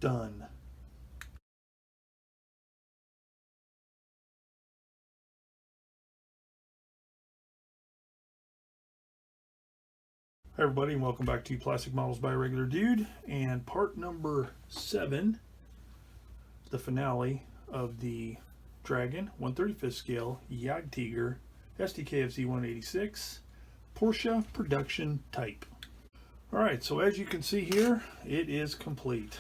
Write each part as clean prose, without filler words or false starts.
done. Hi everybody, and welcome back to Plastic Models by a Regular Dude, and part number 7, the finale of the Dragon 1/35 scale Jagdtiger STKFZ 186 Porsche production type. Alright, so as you can see here, it is complete.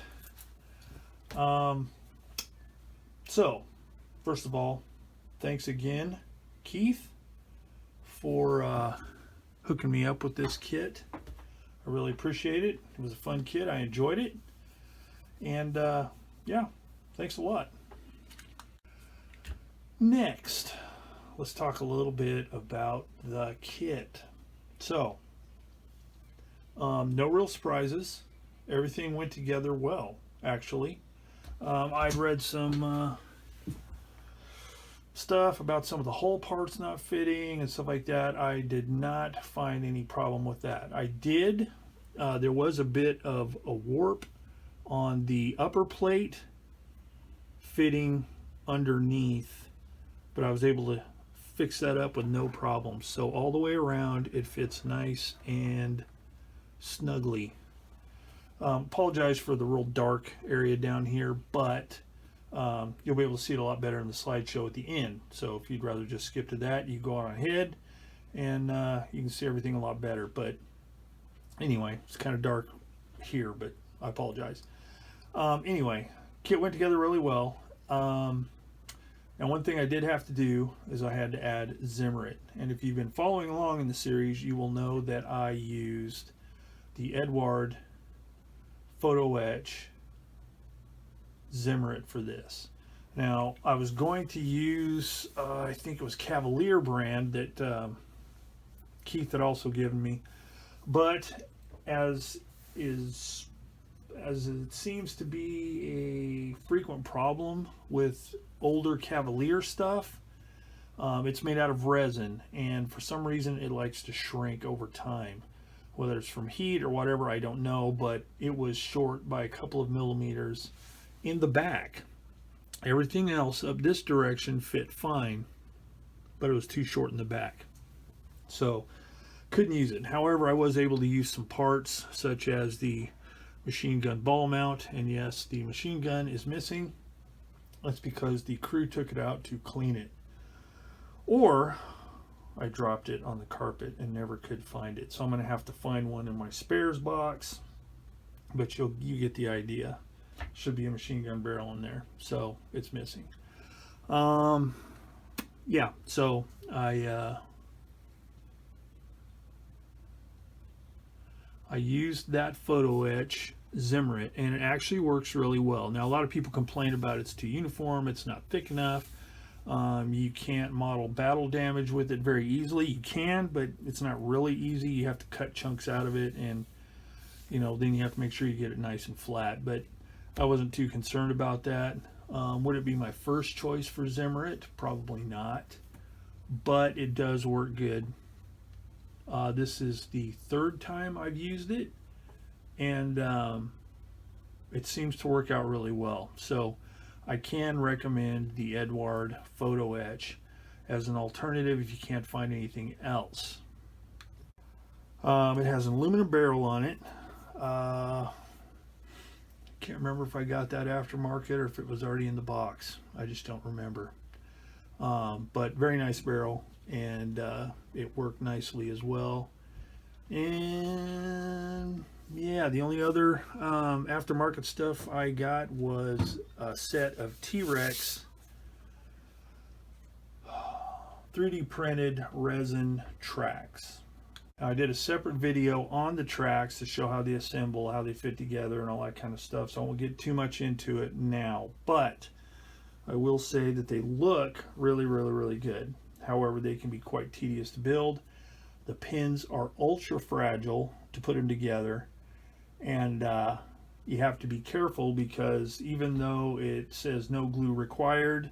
So first of all, thanks again, Keith, for hooking me up with this kit. I really appreciate it. It was a fun kit. I enjoyed it. And yeah, thanks a lot. Next, let's talk a little bit about the kit. So, no real surprises. Everything went together well, actually. I'd read some stuff about some of the hull parts not fitting and stuff like that. I did not find any problem with that. There was a bit of a warp on the upper plate fitting underneath, but I was able to fix that up with no problem. So all the way around it fits nice and snugly. Apologize for the real dark area down here, but you'll be able to see it a lot better in the slideshow at the end. So if you'd rather just skip to that, you go on ahead and you can see everything a lot better. But anyway, it's kind of dark here, but I apologize. Anyway, kit went together really well. And one thing I did have to do is I had to add Zimmerit. And if you've been following along in the series, you will know that I used the Eduard Photo Etch Zimmerit for this. Now, I was going to use, I think it was Cavalier brand that Keith had also given me, but as it seems to be a frequent problem with older Cavalier stuff, it's made out of resin, and for some reason it likes to shrink over time. Whether it's from heat or whatever, I don't know, but it was short by a couple of millimeters in the back. Everything else up this direction fit fine, but it was too short in the back, so couldn't use it. However, I was able to use some parts such as the machine gun ball mount, and yes, the machine gun is missing. That's because the crew took it out to clean it, or I dropped it on the carpet and never could find it. So I'm going to have to find one in my spares box, but you get the idea. Should be a machine gun barrel in there, so it's missing. Yeah, so I used that photo etch Zimmerit, and it actually works really well. Now, a lot of people complain about it's too uniform, it's not thick enough. You can't model battle damage with it very easily. You can, but it's not really easy. You have to cut chunks out of it, and then you have to make sure you get it nice and flat. But I wasn't too concerned about that. Would it be my first choice for Zimmerit? Probably not, but it does work good. This is the 3rd time I've used it, and it seems to work out really well. So I can recommend the Eduard Photo Etch as an alternative if you can't find anything else. It has an aluminum barrel on it. Can't remember if I got that aftermarket or if it was already in the box. I just don't remember. But very nice barrel, and it worked nicely as well. And yeah, the only other aftermarket stuff I got was a set of T-Rex 3D printed resin tracks. Now, I did a separate video on the tracks to show how they assemble, how they fit together, and all that kind of stuff, so I won't get too much into it now, but I will say that they look really, really, really good. However, they can be quite tedious to build. The pins are ultra fragile to put them together, and you have to be careful because even though it says no glue required,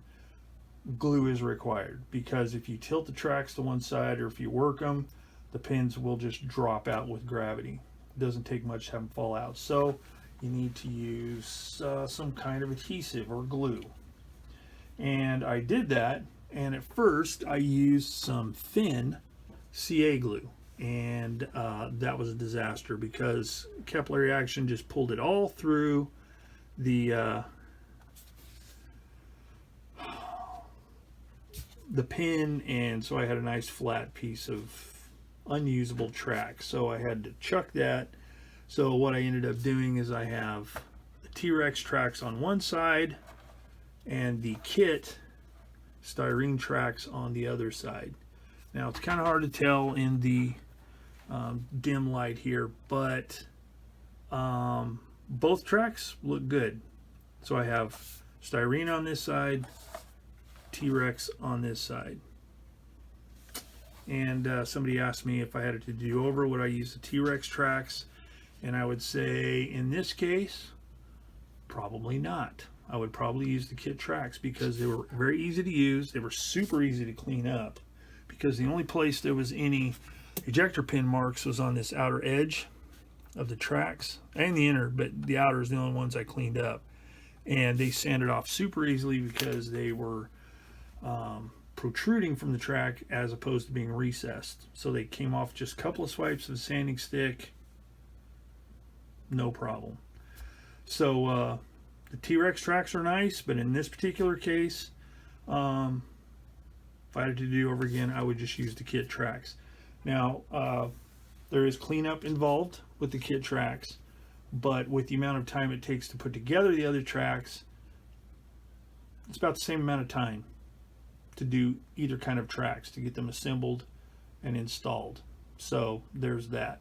glue is required, because if you tilt the tracks to one side or if you work them, the pins will just drop out with gravity. It doesn't take much to have them fall out. So you need to use some kind of adhesive or glue. And I did that, and at first I used some thin CA glue, and that was a disaster because capillary action just pulled it all through the pin, and so I had a nice flat piece of unusable track, so I had to chuck that. So what I ended up doing is I have the T-Rex tracks on one side and the kit styrene tracks on the other side. Now it's kind of hard to tell in the dim light here, but both tracks look good. So I have styrene on this side, T-Rex on this side. And somebody asked me if I had it to do over, would I use the T-Rex tracks? And I would say in this case, probably not. I would probably use the kit tracks because they were very easy to use. They were super easy to clean up because the only place there was any ejector pin marks was on this outer edge of the tracks and the inner, but the outer is the only ones I cleaned up. And they sanded off super easily because they were protruding from the track as opposed to being recessed. So they came off just a couple of swipes of the sanding stick, no problem. So the T-Rex tracks are nice, but in this particular case, if I had to do over again, I would just use the kit tracks. Now, there is cleanup involved with the kit tracks, but with the amount of time it takes to put together the other tracks, it's about the same amount of time to do either kind of tracks, to get them assembled and installed. So there's that.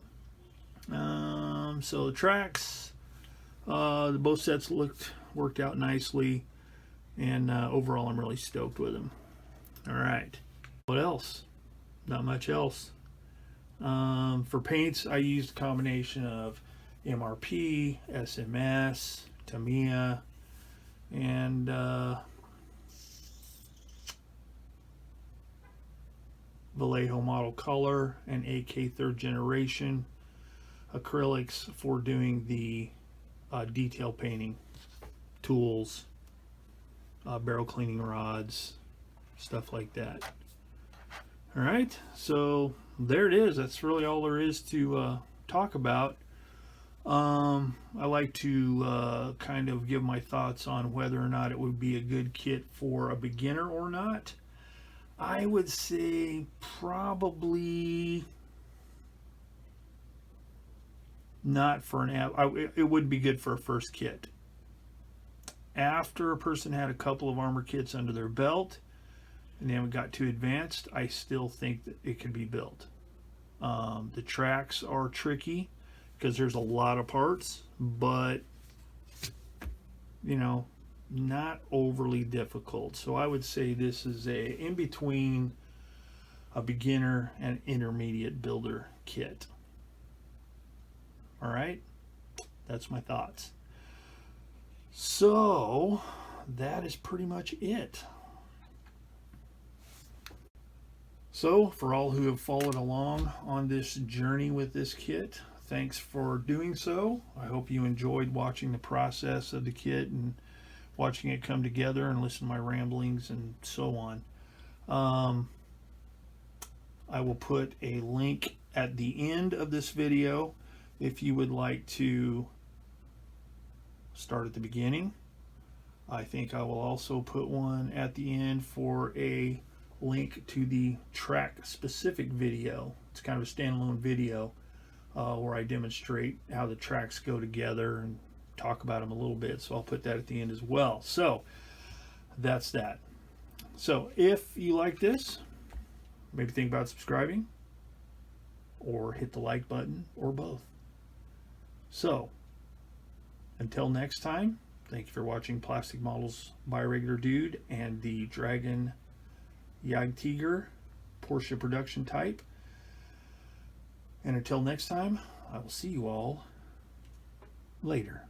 So the tracks, both sets worked out nicely, and overall I'm really stoked with them. All right, what else? Not much else. For paints, I used a combination of MRP, SMS, Tamiya, and Vallejo Model Color and AK 3rd Generation acrylics for doing the detail painting, tools, barrel cleaning rods, stuff like that. All right, so there it is. That's really all there is to talk about. I like to kind of give my thoughts on whether or not it would be a good kit for a beginner or not. I would say probably not for an it would be good for a first kit. After a person had a couple of armor kits under their belt and then it got too advanced, I still think that it could be built. The tracks are tricky because there's a lot of parts, but you know, not overly difficult. So I would say this is a in between a beginner and intermediate builder kit. All right, that's my thoughts. So that is pretty much it. So for all who have followed along on this journey with this kit, thanks for doing so. I hope you enjoyed watching the process of the kit and watching it come together and listen to my ramblings and so on. I will put a link at the end of this video if you would like to start at the beginning. I think I will also put one at the end for a link to the track specific video. It's kind of a standalone video where I demonstrate how the tracks go together and talk about them a little bit, so I'll put that at the end as well. So that's that. So if you like this, maybe think about subscribing or hit the like button or both. So until next time, thank you for watching Plastic Models by a Regular Dude and the Dragon Jagdtiger Porsche production type. And until next time, I will see you all later.